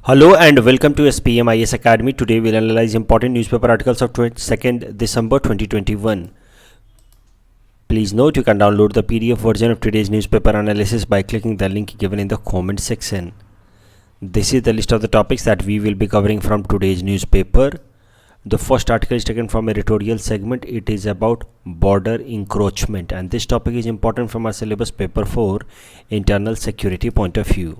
Hello and welcome to SPM IS Academy. Today we'll analyze important newspaper articles of 22nd December 2021. Please note you can download the PDF version of today's newspaper analysis by clicking the link given in the comment section. This is the list of the topics that we will be covering from today's newspaper. The first article is taken from editorial segment. It is about border encroachment and this topic is important from our syllabus paper 4 internal security point of view.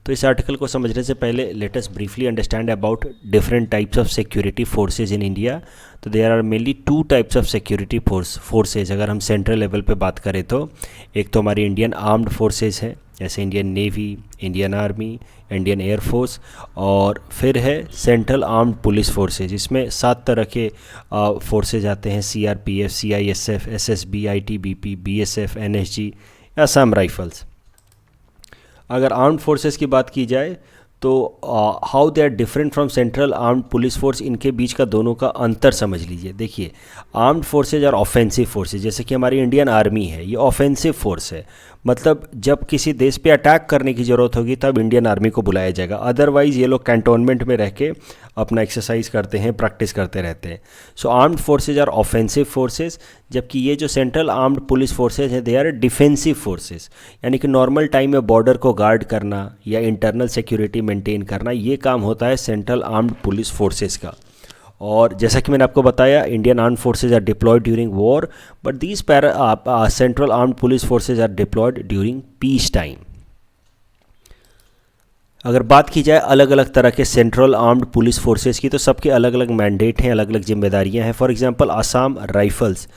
तो इस article को समझने से पहले let us briefly understand about different types of security forces in India. तो there are mainly two types of security forces. अगर हम central level पे बात करें तो एक तो हमारी इंडियन आर्म्ड फोर्सेज है, जैसे Indian navy, Indian army, Indian air force, और फिर है सेंट्रल आर्म्ड पुलिस फोर्सेज. इसमें 7 तरह के फोर्सेज आते हैं: CRPF, CISF, SSB, ITBP, BSF, NSG, Assam Rifles. अगर आर्म्ड फोर्सेस की बात की जाए तो how they are different from central armed police force, इनके बीच का दोनों का अंतर समझ लीजिए. देखिए, आर्म्ड फोर्सेज और ऑफेंसिव फोर्सेज, जैसे कि हमारी इंडियन आर्मी है, ये ऑफेंसिव फोर्स है. मतलब जब किसी देश पे अटैक करने की ज़रूरत होगी तब इंडियन आर्मी को बुलाया जाएगा. अदरवाइज़ ये लोग कैंटोनमेंट में रह के अपना एक्सरसाइज करते हैं, प्रैक्टिस करते रहते हैं. So armed forces are offensive forces, जबकि ये जो सेंट्रल आर्म्ड पुलिस फोर्सेज हैं दे आर डिफेंसिव फोर्सेज. यानी कि नॉर्मल टाइम में बॉर्डर को गार्ड करना या इंटरनल सिक्योरिटी मेंटेन करना, ये काम होता है सेंट्रल आर्म्ड पुलिस फोर्सेज का. और जैसा कि मैंने आपको बताया, Indian armed forces are deployed during war, but these central armed police forces are deployed during peace time. अगर बात की जाए अलग अलग तरह के सेंट्रल आर्म्ड पुलिस फोर्सेस की, तो सबके अलग अलग मैंडेट हैं, अलग अलग जिम्मेदारियां हैं. फॉर एग्जांपल असम राइफल्स,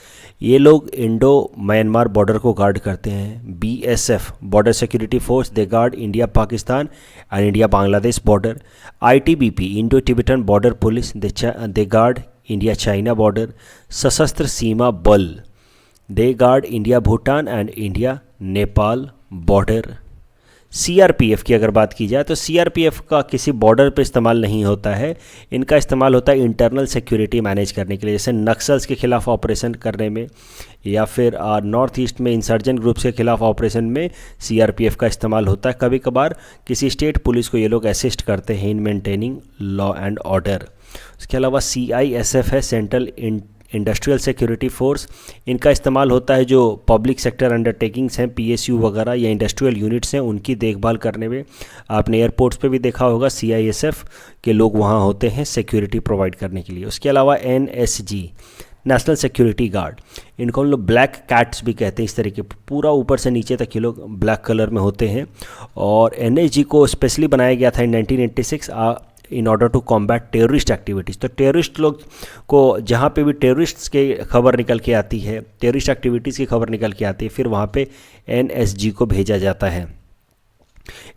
ये लोग इंडो म्यांमार बॉर्डर को गार्ड करते हैं. BSF border security force, they guard India Pakistan and India Bangladesh border. ITBP Indo Tibetan border police, they guard India China border. Sashastra Seema Bal, they guard India Bhutan and India Nepal border. CRPF की अगर बात की जाए तो CRPF का किसी बॉर्डर पे इस्तेमाल नहीं होता है. इनका इस्तेमाल होता है इंटरनल सिक्योरिटी मैनेज करने के लिए, जैसे नक्सल्स के खिलाफ ऑपरेशन करने में या फिर नॉर्थ ईस्ट में इंसर्जेंट ग्रुप्स के खिलाफ ऑपरेशन में CRPF का इस्तेमाल होता है. कभी कभार किसी स्टेट पुलिस को ये लोग असिस्ट करते हैं in maintaining law and order. उसके अलावा CISF है, सेंट्रल इंडस्ट्रियल सिक्योरिटी फोर्स. इनका इस्तेमाल होता है जो पब्लिक सेक्टर अंडरटेकिंग्स हैं, PSU वगैरह या इंडस्ट्रियल यूनिट्स हैं, उनकी देखभाल करने में. आपने एयरपोर्ट्स पे भी देखा होगा CISF के लोग वहाँ होते हैं सिक्योरिटी प्रोवाइड करने के लिए. उसके अलावा NSG नेशनल सिक्योरिटी गार्ड, इनको हम लोग ब्लैक कैट्स भी कहते हैं. इस तरीके पूरा ऊपर से नीचे तक ये लोग ब्लैक कलर में होते हैं. और NSG को स्पेशली बनाया गया था in 1986 in order to combat terrorist activities. तो टेररिस्ट लोग को जहाँ पे भी टेररिस्ट्स के खबर निकल के आती है, टेररिस्ट एक्टिविटीज़ की खबर निकल के आती है, फिर वहाँ पे NSG को भेजा जाता है.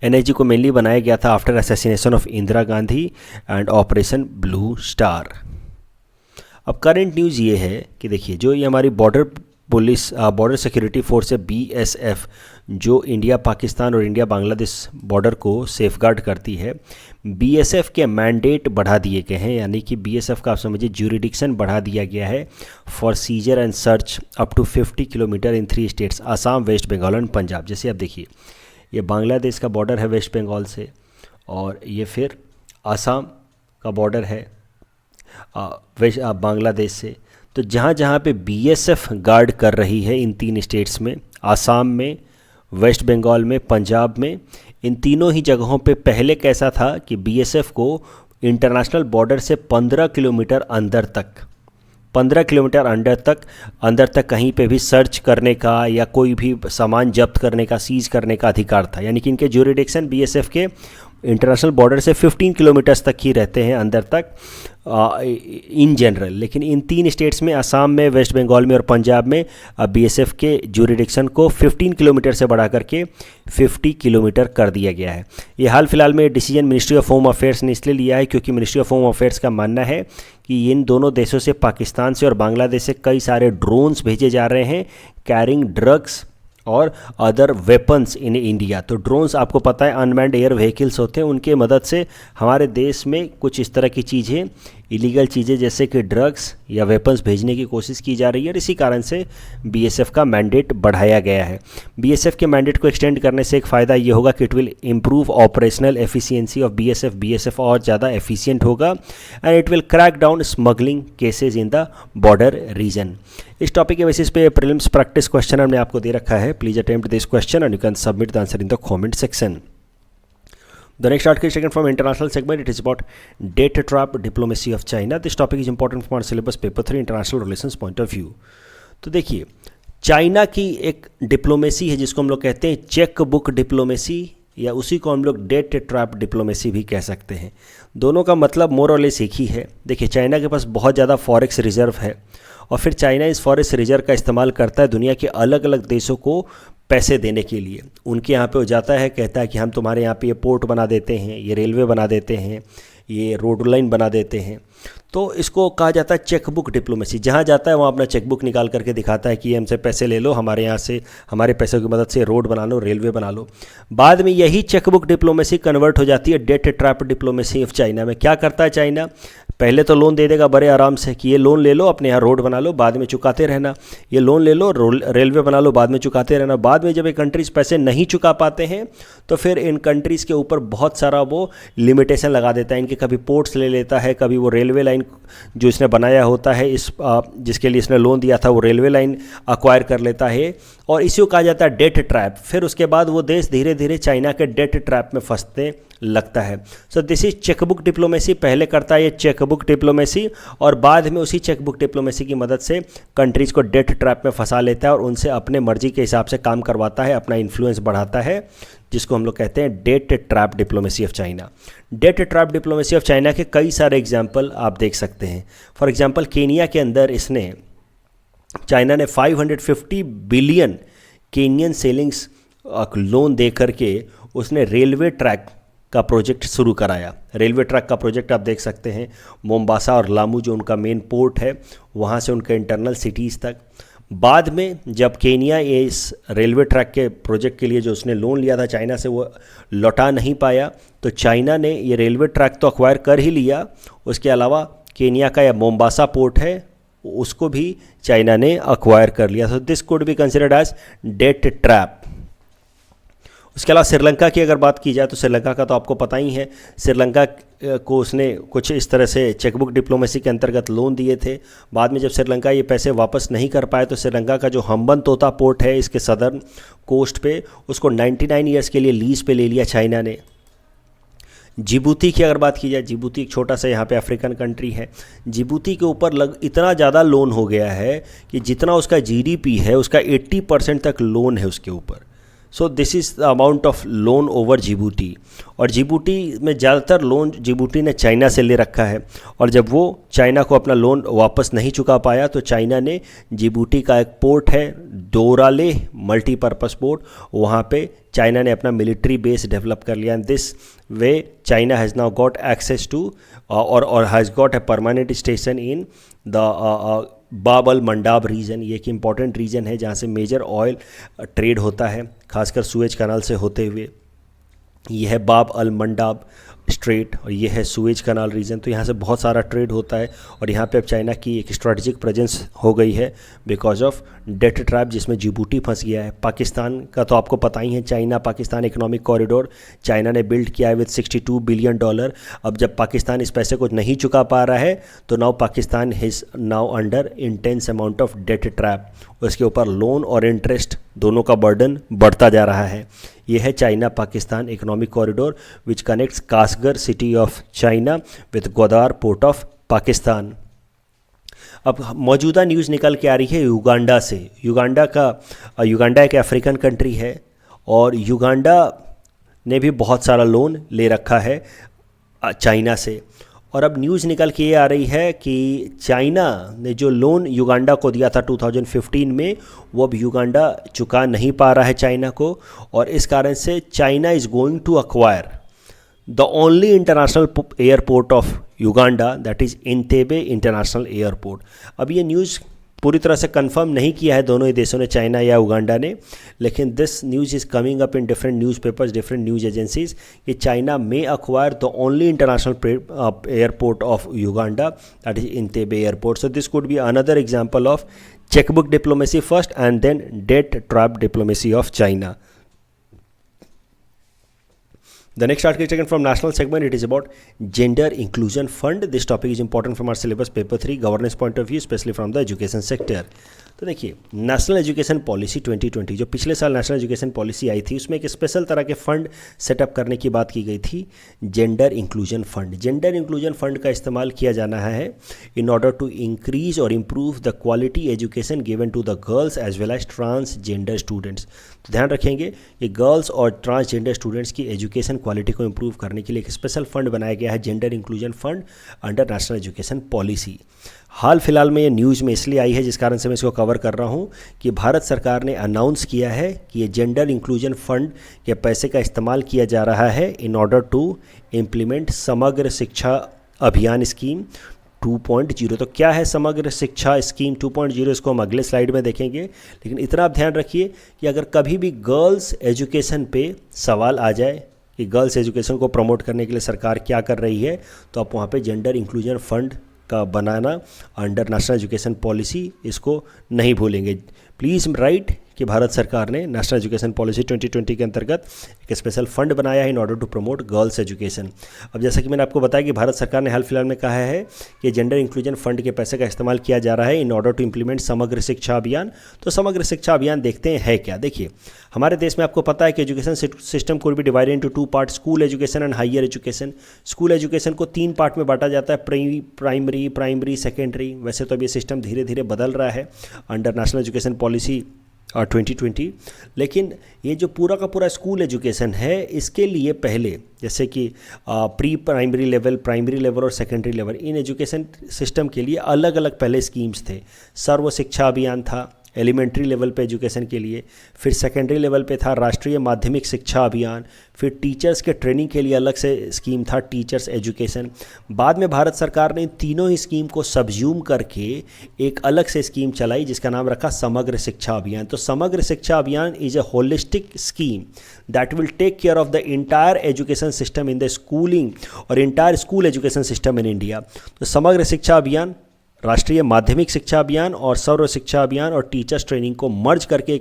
NSG को मेनली बनाया गया था after assassination of Indira Gandhi and operation blue star. अब करंट न्यूज़ ये है कि देखिए, जो ये हमारी बॉर्डर सिक्योरिटी फोर्स है BSF, जो इंडिया पाकिस्तान और इंडिया बांग्लादेश बॉर्डर को सेफगार्ड करती है, BSF के मैंडेट बढ़ा दिए गए हैं. यानी कि BSF का आप समझिए ज्यूरिडिक्शन बढ़ा दिया गया है for seizure and search up to 50 kilometre in 3 states, Assam, West Bengal and Punjab. जैसे आप देखिए, ये बांग्लादेश का बॉर्डर है वेस्ट बंगाल से, और ये फिर असम का बॉर्डर है बांग्लादेश से. तो जहाँ जहाँ पे BSF गार्ड कर रही है इन 3 स्टेट्स में, आसाम में, वेस्ट बंगाल में, पंजाब में, इन तीनों ही जगहों पे पहले कैसा था कि BSF को इंटरनेशनल बॉर्डर से 15 किलोमीटर अंदर तक कहीं पे भी सर्च करने का या कोई भी सामान जब्त करने का, सीज करने का अधिकार था. यानी कि इनके ज्यूरिडिक्शन BSF के इंटरनेशनल बॉर्डर से 15 किलोमीटर्स तक ही रहते हैं अंदर तक इन जनरल. लेकिन इन 3 स्टेट्स में, असम में, वेस्ट बंगाल में और पंजाब में, BSF के ज्यूरिडिक्शन को 15 किलोमीटर से बढ़ा करके 50 किलोमीटर कर दिया गया है. ये हाल फिलहाल में decision ministry of home affairs ने इसलिए लिया है क्योंकि मिनिस्ट्री ऑफ होम अफेयर्स का मानना है कि इन दोनों देशों से, पाकिस्तान से और बांग्लादेश से, कई सारे ड्रोन्स भेजे जा रहे हैं कैरिंग ड्रग्स और अदर वेपन्स इन इंडिया. तो ड्रोन्स आपको पता है अनमैन्ड एयर व्हीकल्स होते हैं, उनके मदद से हमारे देश में कुछ इस तरह की चीज़ें इलीगल चीज़ें जैसे कि ड्रग्स या वेपन्स भेजने की कोशिश की जा रही है और इसी कारण से बीएसएफ का मैंडेट बढ़ाया गया है। बीएसएफ के मैंडेट को एक्सटेंड करने से एक फ़ायदा ये होगा कि it will improve operational efficiency of BSF. BSF और ज़्यादा एफिशिएंट होगा and it will crack down smuggling cases in the border region. इस टॉपिक के बेसिस पे प्रीलिम्स प्रैक्टिस क्वेश्चन हमने आपको दे रखा है। Please attempt this question and you can submit the answer in the comment section. The next article is taken from international segment. It is about debt trap diplomacy of China. This topic is important from our syllabus paper 3 international relations point of view. तो देखिए, China की एक diplomacy है जिसको हम लोग कहते हैं चेक बुक डिप्लोमेसी, या उसी को हम लोग डेट ट्रैप डिप्लोमेसी भी कह सकते हैं। दोनों का मतलब मोर और लेस एक ही है। देखिए, चाइना के पास बहुत ज़्यादा फॉरेक्स रिजर्व है और फिर चाइना इस फॉरेक्स रिजर्व का इस्तेमाल करता है दुनिया के अलग अलग देशों को पैसे देने के लिए। उनके यहाँ पे वो जाता है, कहता है कि हम तुम्हारे यहाँ पे ये पोर्ट बना देते हैं, ये रेलवे बना देते हैं, ये रोड लाइन बना देते हैं। तो इसको कहा जाता है चेक बुक डिप्लोमेसी। जहाँ जाता है वहाँ अपना चेक बुक निकाल करके दिखाता है कि हमसे पैसे ले लो, हमारे यहाँ से हमारे पैसों की मदद से रोड बना लो, रेलवे बना लो। बाद में यही चेक बुक डिप्लोमेसी कन्वर्ट हो जाती है debt trap diplomacy of China में। क्या करता है चाइना, पहले तो लोन दे देगा बड़े आराम से कि ये लोन ले लो, अपने यहाँ रोड बना लो, बाद में चुकाते रहना। ये लोन ले लो, रेलवे बना लो, बाद में चुकाते रहना। बाद में जब ये कंट्रीज़ पैसे नहीं चुका पाते हैं तो फिर इन कंट्रीज़ के ऊपर बहुत सारा वो लिमिटेशन लगा देता है। इनके कभी पोर्ट्स ले लेता है, कभी वो रेलवे लाइन जो इसने बनाया होता है, इस जिसके लिए इसने लोन दिया था, वो रेलवे लाइन अक्वायर कर लेता है और इसी को कहा जाता है डेट ट्रैप। फिर उसके बाद वो देश धीरे धीरे चाइना के डेट ट्रैप में फंसते लगता है। So this is chequebook diplomacy. पहले करता है ये चेकबुक डिप्लोमेसी और बाद में उसी चेकबुक डिप्लोमेसी की मदद से कंट्रीज़ को डेट ट्रैप में फंसा लेता है और उनसे अपने मर्जी के हिसाब से काम करवाता है, अपना इन्फ्लुएंस बढ़ाता है, जिसको हम लोग कहते हैं debt trap diplomacy of China. Debt trap diplomacy of China के कई सारे एग्जाम्पल आप देख सकते हैं। फॉर एग्जाम्पल, केनिया के अंदर चाइना ने 550 बिलियन केनियन सेलिंग्स लोन दे करके उसने रेलवे ट्रैक का प्रोजेक्ट शुरू कराया। रेलवे ट्रैक का प्रोजेक्ट आप देख सकते हैं, मोम्बासा और लामू जो उनका मेन पोर्ट है, वहाँ से उनके इंटरनल सिटीज़ तक। बाद में जब केनिया इस रेलवे ट्रैक के प्रोजेक्ट के लिए जो उसने लोन लिया था चाइना से वो लौटा नहीं पाया, तो चाइना ने ये रेलवे ट्रैक तो अक्वायर कर ही लिया, उसके अलावा केनिया का या मोम्बासा पोर्ट है उसको भी चाइना ने अक्वायर कर लिया। सो this could B considered as debt trap. उसके अलावा श्रीलंका की अगर बात की जाए तो श्रीलंका का तो आपको पता ही है, श्रीलंका को उसने कुछ इस तरह से चेकबुक डिप्लोमेसी के अंतर्गत लोन दिए थे। बाद में जब श्रीलंका ये पैसे वापस नहीं कर पाए तो श्रीलंका का जो हम्बनतोता पोर्ट है इसके सदर्न कोस्ट पे, उसको 99 ईयर्स के लिए लीज पे ले लिया चाइना ने। जिबूती की अगर बात की जाए, जिबूती एक छोटा सा यहाँ पे अफ्रीकन कंट्री है। जिबूती के ऊपर इतना ज़्यादा लोन हो गया है कि जितना उसका जीडीपी है उसका 80% तक लोन है उसके ऊपर। So this is the amount of loan over Djibouti. और जिबूती में ज़्यादातर लोन जिबूती ने चाइना से ले रखा है और जब वो चाइना को अपना लोन वापस नहीं चुका पाया तो चाइना ने जिबूती का एक पोर्ट है डोराले मल्टीपर्पज़ पोर्ट, वहाँ पे चाइना ने अपना मिलिट्री बेस डेवलप कर लिया। And this way China has now got access to और has got a permanent station in the Bab al मंडाब reason. ये एक इम्पॉर्टेंट रीजन है जहाँ से मेजर ऑयल ट्रेड होता है, खासकर सुएज कनाल से होते हुए। ये है बाब अल मंडाब स्ट्रेट और ये है सुएज कनाल रीजन। तो यहाँ से बहुत सारा ट्रेड होता है और यहाँ पे अब चाइना की एक स्ट्रेटजिक प्रेजेंस हो गई है बिकॉज ऑफ डेट ट्रैप जिसमें जिबूती फंस गया है। पाकिस्तान का तो आपको पता ही है, China Pakistan economic corridor China ने बिल्ड किया है विद $62 बिलियन। अब जब पाकिस्तान इस पैसे को नहीं चुका पा रहा है तो now Pakistan is now under intense amount of debt trap. उसके ऊपर लोन और इंटरेस्ट दोनों का बर्डन बढ़ता जा रहा है। यह है China Pakistan economic corridor which connects Kashgar city of China with Gwadar port of Pakistan. अब मौजूदा न्यूज़ निकल के आ रही है युगांडा से। युगांडा एक अफ्रीकन कंट्री है और युगांडा ने भी बहुत सारा लोन ले रखा है चाइना से। और अब न्यूज़ निकल के ये आ रही है कि चाइना ने जो लोन युगांडा को दिया था 2015 में, वो अब युगांडा चुका नहीं पा रहा है चाइना को और इस कारण से China is going to acquire the only international airport of Uganda, that is Entebbe international airport. अब ये न्यूज़ पूरी तरह से कंफर्म नहीं किया है दोनों ही देशों ने, चाइना या उगांडा ने, लेकिन this news is coming up in different newspapers, different news agencies कि China may acquire the only international airport of Uganda, that is Entebbe airport. So this could be another example of checkbook diplomacy first and then debt trap diplomacy of China. The next article is taken from national segment. It is about gender inclusion fund. This topic is important from our syllabus paper 3 governance point of view, especially from the education sector. तो देखिए, national education policy 2020 जो पिछले साल national education policy आई थी, उसमें एक special तरह के फंड सेटअप करने की बात की गई थी, gender inclusion fund. Gender inclusion fund का इस्तेमाल किया जाना है इन ऑर्डर टू इंक्रीज और improve the quality education given to the girls as well as transgender students. तो ध्यान रखेंगे कि गर्ल्स और ट्रांसजेंडर स्टूडेंट्स की एजुकेशन क्वालिटी को इम्प्रूव करने के लिए एक स्पेशल फंड बनाया गया है, gender inclusion fund under national education policy. हाल फिलहाल में ये न्यूज़ में इसलिए आई है जिस कारण से मैं इसको कवर कर रहा हूँ कि भारत सरकार ने अनाउंस किया है कि ये जेंडर इंक्लूजन फंड के पैसे का इस्तेमाल किया जा रहा है इन ऑर्डर टू इम्प्लीमेंट समग्र शिक्षा अभियान स्कीम 2.0. तो क्या है समग्र शिक्षा स्कीम 2.0, इसको हम अगले स्लाइड में देखेंगे, लेकिन इतना आप ध्यान रखिए कि अगर कभी भी गर्ल्स एजुकेशन पे सवाल आ जाए कि गर्ल्स एजुकेशन को प्रमोट करने के लिए सरकार क्या कर रही है, तो आप वहाँ पे जेंडर इंक्लूजन फंड का बनाना अंडर नेशनल एजुकेशन पॉलिसी, इसको नहीं भूलेंगे. प्लीज़ राइट कि भारत सरकार ने नेशनल एजुकेशन पॉलिसी 2020 के अंतर्गत एक स्पेशल फंड बनाया है in order to promote girls education. अब जैसा कि मैंने आपको बताया कि भारत सरकार ने हाल फिलहाल में कहा है कि जेंडर इंक्लूजन फंड के पैसे का इस्तेमाल किया जा रहा है इन ऑर्डर टू इम्प्लीमेंट समग्र शिक्षा अभियान. तो समग्र शिक्षा अभियान देखते हैं है क्या. देखिए, हमारे देश में आपको पता है कि एजुकेशन सिस्टम को भी divided into 2 part, school education and higher education. School education को 3 पार्ट में बांटा जाता है, प्राइमरी सेकेंडरी. वैसे तो अब ये सिस्टम धीरे धीरे बदल रहा है अंडर नेशनल एजुकेशन पॉलिसी 2020, लेकिन ये जो पूरा का पूरा स्कूल एजुकेशन है, इसके लिए पहले जैसे कि pre primary level, primary level और secondary level, in education system के लिए अलग अलग पहले स्कीम्स थे. सर्व शिक्षा अभियान था एलिमेंट्री लेवल पे एजुकेशन के लिए, फिर सेकेंडरी लेवल पे था राष्ट्रीय माध्यमिक शिक्षा अभियान, फिर टीचर्स के ट्रेनिंग के लिए अलग से स्कीम था टीचर्स एजुकेशन. बाद में भारत सरकार ने इन तीनों ही स्कीम को सब्ज्यूम करके एक अलग से स्कीम चलाई जिसका नाम रखा समग्र शिक्षा अभियान. तो Samagra Shiksha Abhiyan is a holistic scheme that will take care of the entire education system in the schooling और entire school education system in India. तो समग्र शिक्षा अभियान, राष्ट्रीय माध्यमिक शिक्षा अभियान और सर्व शिक्षा अभियान और टीचर्स ट्रेनिंग को मर्ज करके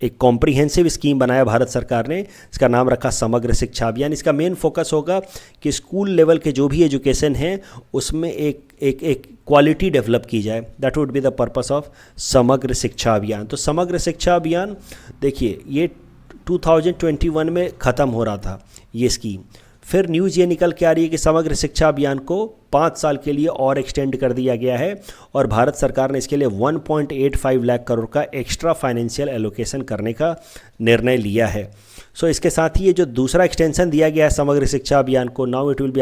एक कॉम्प्रिहेंसिव स्कीम बनाया भारत सरकार ने, इसका नाम रखा समग्र शिक्षा अभियान. इसका मेन फोकस होगा कि स्कूल लेवल के जो भी एजुकेशन है उसमें एक क्वालिटी डेवलप की जाए. That would be the purpose of समग्र शिक्षा अभियान. तो समग्र शिक्षा अभियान देखिए, ये 2021 में ख़त्म हो रहा था ये स्कीम. फिर न्यूज़ ये निकल के आ रही है कि समग्र शिक्षा अभियान को 5 साल के लिए और एक्सटेंड कर दिया गया है और भारत सरकार ने इसके लिए 1.85 लाख करोड़ का एक्स्ट्रा फाइनेंशियल एलोकेशन करने का निर्णय लिया है. सो इसके साथ ही ये जो दूसरा एक्सटेंशन दिया गया है समग्र शिक्षा अभियान को, now it will be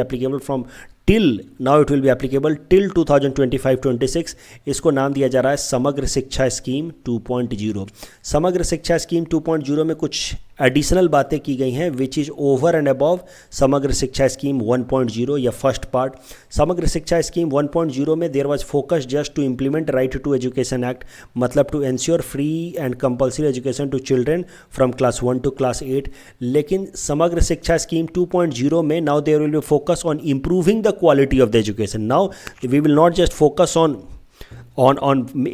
applicable till 2025-26. इसको नाम दिया जा रहा है समग्र शिक्षा स्कीम 2.0. समग्र शिक्षा स्कीम 2.0 में कुछ एडिशनल बातें की गई हैं which is over and above समग्र शिक्षा स्कीम 1.0 या फर्स्ट पार्ट. समग्र शिक्षा स्कीम 1.0 में there was focus just to implement right to education act, मतलब to ensure free and compulsory education to children from class 1 to class 8. लेकिन समग्र शिक्षा स्कीम 2.0 में now there will be focus on improving the quality of the education. Now we will not just focus on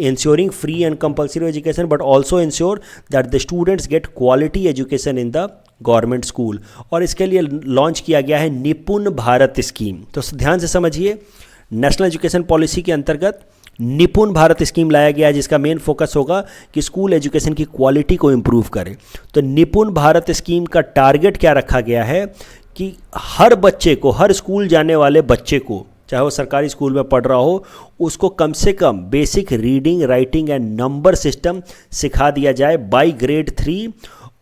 ensuring free and compulsory education but also ensure that the students get quality education in the government school. और इसके लिए launch किया गया है निपुण Bharat scheme. तो ध्यान से समझिए, नेशनल एजुकेशन पॉलिसी के अंतर्गत निपुण भारत स्कीम लाया गया है जिसका मेन फोकस होगा कि स्कूल एजुकेशन की क्वालिटी को इम्प्रूव करे. तो निपुण भारत स्कीम का टारगेट क्या रखा गया है कि हर बच्चे को, हर स्कूल जाने वाले बच्चे को, चाहे वो सरकारी स्कूल में पढ़ रहा हो, उसको कम से कम basic reading, writing and number system सिखा दिया जाए बाय ग्रेड 3.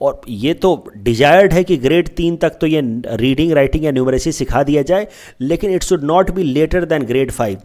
और ये तो डिजायर्ड है कि ग्रेड 3 तक तो ये रीडिंग, राइटिंग या न्यूमरेसी सिखा दिया जाए, लेकिन it should not be later than grade 5.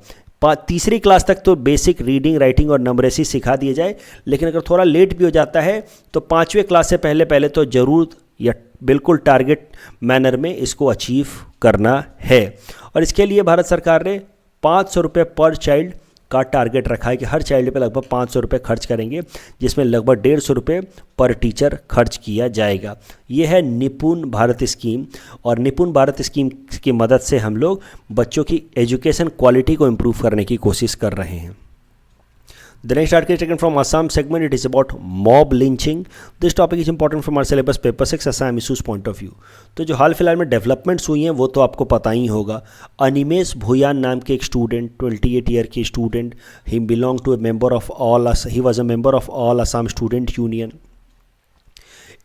तीसरी क्लास तक तो बेसिक रीडिंग, राइटिंग और नंबरेसी सिखा दिए जाए, लेकिन अगर थोड़ा लेट भी हो जाता है तो 5वीं क्लास से पहले तो ज़रूर या बिल्कुल टारगेट मैनर में इसको अचीव करना है. और इसके लिए भारत सरकार ने 500 रुपये पर चाइल्ड का टारगेट रखा है कि हर चाइल्ड पे लगभग 500 रुपये खर्च करेंगे, जिसमें लगभग 150 रुपये पर टीचर खर्च किया जाएगा। ये है निपुण भारत स्कीम, और निपुण भारत स्कीम की मदद से हम लोग बच्चों की एजुकेशन क्वालिटी को इम्प्रूव करने की कोशिश कर रहे हैं। The next article is taken from Assam segment. It is about mob lynching. This topic is important from our syllabus paper 6 Assam issues point of view. तो जो हाल फिलहाल में डेवलपमेंट्स हुई हैं वो तो आपको पता ही होगा। अनिमेश भूयान नाम के एक स्टूडेंट, 28 ईयर की student, he belong to a member of all, he was a member of all Assam student union.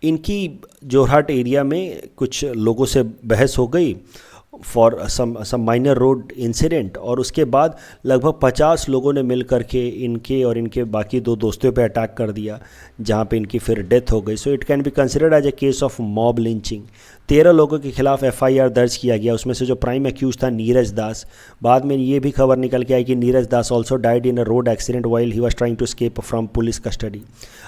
इनकी जोरहाट एरिया में कुछ लोगों से बहस हो गई for some minor road incident, और उसके बाद लगभग 50 लोगों ने मिल करके इनके और इनके बाकी 2 दोस्तों पे अटैक कर दिया, जहाँ पे इनकी फिर डेथ हो गई। So it can be considered as a case of mob lynching. 13 लोगों के खिलाफ FIR दर्ज किया गया, उसमें से जो प्राइम एक्यूज था नीरज दास। बाद में ये भी खबर निकल के आई कि Neeraj Das also died in a road accident while he was trying to escape from police custody.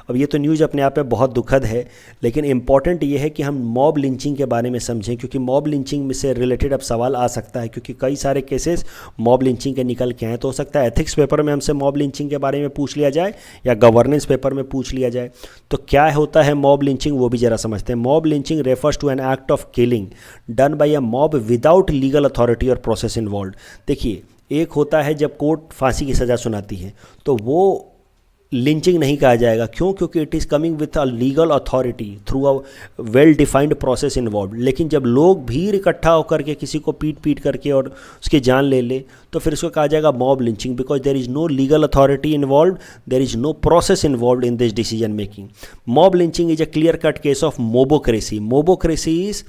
अब ये तो न्यूज़ अपने आप में बहुत दुखद है, लेकिन इंपॉर्टेंट ये है कि हम मॉब लिंचिंग के बारे में समझें, क्योंकि मॉब लिंचिंग में से रिलेटेड अब सवाल आ सकता है, क्योंकि कई सारे केसेस मॉब लिंचिंग के निकल के हैं। तो हो सकता है एथिक्स पेपर में हमसे मॉब लिंचिंग के बारे में पूछ लिया जाए या गवर्नेंस पेपर में पूछ लिया जाए। तो क्या होता है मॉब लिंचिंग, वो भी ज़रा समझते हैं। Mob lynching refers to an act of killing done by a mob without legal authority और प्रोसेस इन्वॉल्व। देखिए, एक होता है जब कोर्ट फांसी की सज़ा सुनाती है, तो वो लिंचिंग नहीं कहा जाएगा। क्यों? क्योंकि it is coming with a legal authority through a well defined process involve. लेकिन जब लोग भीड़ इकट्ठा होकर के किसी को पीट करके और उसकी जान ले ले, तो फिर उसको कहा जाएगा mob lynching, because there is no legal authority involve, there is no process involve in this decision making. Mob lynching is a clear cut case of mobocracy. Mobocracy is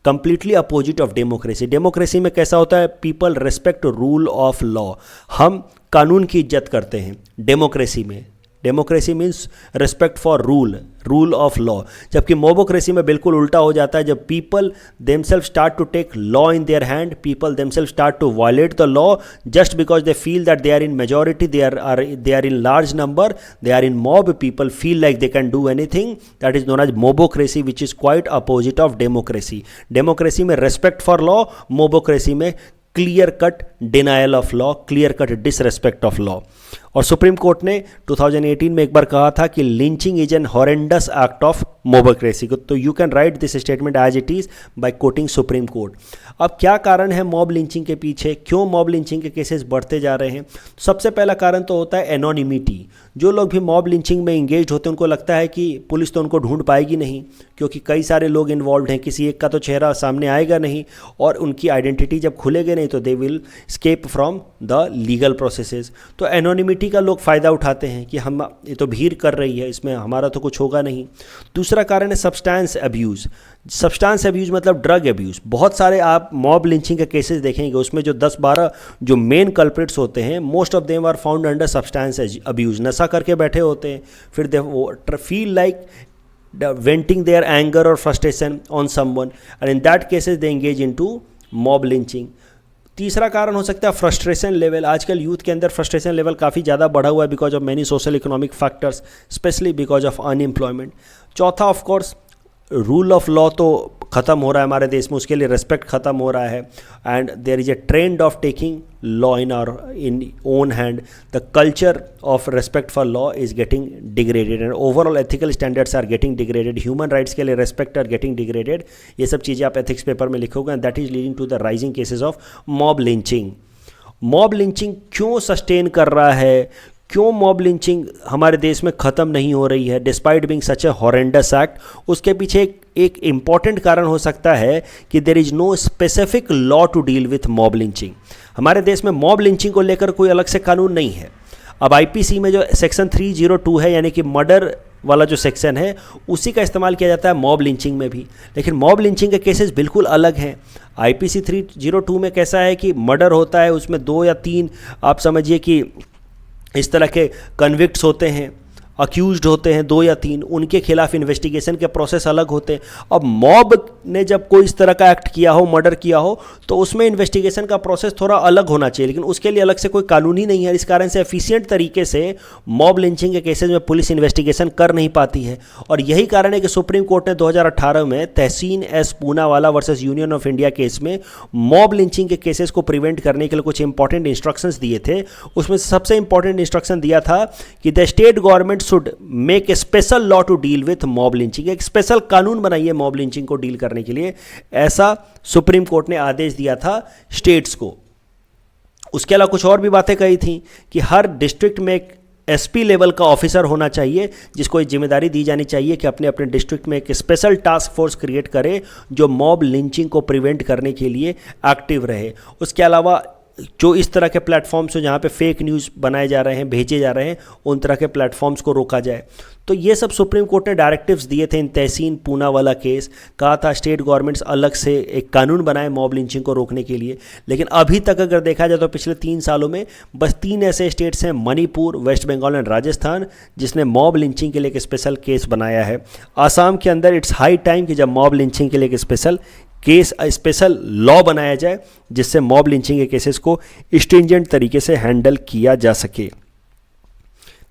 completely opposite of democracy. Democracy में कैसा होता है? People respect rule of law, हम कानून की इज्जत करते हैं। Democracy means respect for rule of law, जबकि मोबोक्रेसी में बिल्कुल उल्टा हो जाता है। जब people themselves start to take law in their hand, people themselves start to violate the law just because they feel that they are in majority, they are in large number, they are in mob, people feel like they can do anything. That is known as mobocracy, which is quite opposite of democracy. Democracy में respect for law, mobocracy में clear cut denial of law, clear cut disrespect of law. और supreme court ने 2018 में एक बार कहा था कि lynching is an horrendous act of mobocracy. तो you can write this statement as it is by quoting supreme court. अब क्या कारण है मॉब लिंचिंग के पीछे? क्यों मॉब लिंचिंग के केसेस बढ़ते जा रहे हैं? सबसे पहला कारण तो होता है एनोनिमिटी। जो लोग भी मॉब लिंचिंग में इंगेज होते हैं उनको लगता है कि पुलिस तो उनको ढूंढ पाएगी नहीं, क्योंकि कई सारे लोग इन्वॉल्व हैं, किसी एक का तो चेहरा सामने आएगा नहीं, और उनकी आइडेंटिटी जब खुलेगी नहीं तो they will escape from the legal processes. तो एनोनिमिटी का लोग फ़ायदा उठाते हैं कि हम, ये तो भीड़ कर रही है, इसमें हमारा तो कुछ होगा नहीं। दूसरा कारण है सब्सटेंस अब्यूज़। सब्सटेंस अब्यूज़ मतलब ड्रग अब्यूज़। बहुत सारे आप मॉब लिंचिंग के केसेस देखेंगे, उसमें जो 10-12 जो मेन कल्प्रिट्स होते हैं, most of them are found under substance abuse. नशा करके बैठे होते हैं, फिर they feel like venting their anger or frustration on someone, and in that cases they engage into mob lynching. तीसरा कारण हो सकता है फ्रस्ट्रेशन लेवल। आजकल यूथ के अंदर फ्रस्ट्रेशन लेवल काफ़ी ज़्यादा बढ़ा हुआ है because of many social economic factors, specially because of unemployment. चौथा of course rule of law तो ख़त्म हो रहा है हमारे देश में, उसके लिए रिस्पेक्ट ख़त्म हो रहा है, and there is a trend of taking law in own hand. The culture of respect for law is getting degraded and overall ethical standards are getting degraded, human rights के लिए रिस्पेक्ट आर गेटिंग डिग्रेडेड। ये सब चीज़ें आप ethics paper में लिखोगे, and that is leading to the rising cases of mob lynching. Mob lynching क्यों sustain कर रहा है? क्यों मॉब लिंचिंग हमारे देश में ख़त्म नहीं हो रही है despite being such a horrendous act? उसके पीछे एक इम्पॉर्टेंट कारण हो सकता है कि there is no specific law to deal with mob lynching. हमारे देश में मॉब लिंचिंग को लेकर कोई अलग से कानून नहीं है। अब IPC में जो सेक्शन 302 है, यानी कि मर्डर वाला जो सेक्शन है, उसी का इस्तेमाल किया जाता है मॉब लिंचिंग में भी। लेकिन मॉब लिंचिंग के केसेस बिल्कुल अलग हैं। IPC 302 में कैसा है कि मर्डर होता है, उसमें 2 या 3 आप समझिए कि इस तरह के कन्विक्ट्स होते हैं, अक्यूज्ड होते हैं 2 या 3, उनके खिलाफ इन्वेस्टिगेशन के प्रोसेस अलग होते हैं। अब मॉब ने जब कोई इस तरह का एक्ट किया हो, मर्डर किया हो, तो उसमें इन्वेस्टिगेशन का प्रोसेस थोड़ा अलग होना चाहिए, लेकिन उसके लिए अलग से कोई कानून ही नहीं है। इस कारण से एफिशिएंट तरीके से मॉब लिंचिंग के केसेस में पुलिस इन्वेस्टिगेशन कर नहीं पाती है। और यही कारण है कि सुप्रीम कोर्ट ने 2018 में Tehseen S Poonawalla versus union of India case में मॉब लिंचिंग के केसेस को प्रिवेंट करने के लिए कुछ इंपॉर्टेंट इंस्ट्रक्शंस दिए थे। उसमें सबसे इंपॉर्टेंट इंस्ट्रक्शन दिया था कि the state government should make a special law to deal with mob lynching. एक स्पेशल कानून बनाइए मॉब लिंचिंग को डील करने के लिए, ऐसा सुप्रीम कोर्ट ने आदेश दिया था स्टेट्स को। उसके अलावा कुछ और भी बातें कही थी कि हर डिस्ट्रिक्ट में एक एसपी लेवल का ऑफिसर होना चाहिए, जिसको एक जिम्मेदारी दी जानी चाहिए कि अपने अपने डिस्ट्रिक्ट में एक स्पेशल टास्क फोर्स क्रिएट करे जो मॉब लिंचिंग को प्रिवेंट करने के लिए एक्टिव रहे। उसके अलावा जो इस तरह के प्लेटफॉर्म्स जहाँ पे फेक न्यूज़ बनाए जा रहे हैं, भेजे जा रहे हैं, उन तरह के प्लेटफॉर्म्स को रोका जाए। तो ये सब सुप्रीम कोर्ट ने डायरेक्टिव्स दिए थे इन तहसीन पूनावाला केस। कहा था स्टेट गवर्नमेंट्स अलग से एक कानून बनाए मॉब लिंचिंग को रोकने के लिए। लेकिन अभी तक अगर देखा जाए तो पिछले 3 सालों में बस 3 ऐसे स्टेट्स हैं, मणिपुर, वेस्ट बंगाल एंड राजस्थान, जिसने मॉब लिंचिंग के लिए एक स्पेशल केस बनाया है। आसाम के अंदर इट्स हाई टाइम कि जब मॉब लिंचिंग के लिए एक स्पेशल लॉ बनाया जाए जिससे मॉब लिंचिंग के केसेस को स्ट्रिंजेंट तरीके से हैंडल किया जा सके।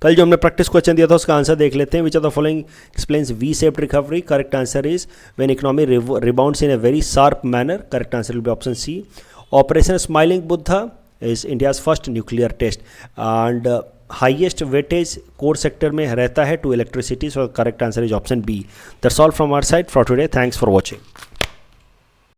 कल जो हमने प्रैक्टिस क्वेश्चन दिया था उसका आंसर देख लेते हैं। Which of the following explains V shaped recovery? Correct answer is when economy rebounds in a very sharp manner. Correct answer will be option C. Operation smiling Buddha is India's first nuclear test and highest weightage core sector में रहता है to electricity. So correct answer is option B. That's all from our side for today. Thanks for watching.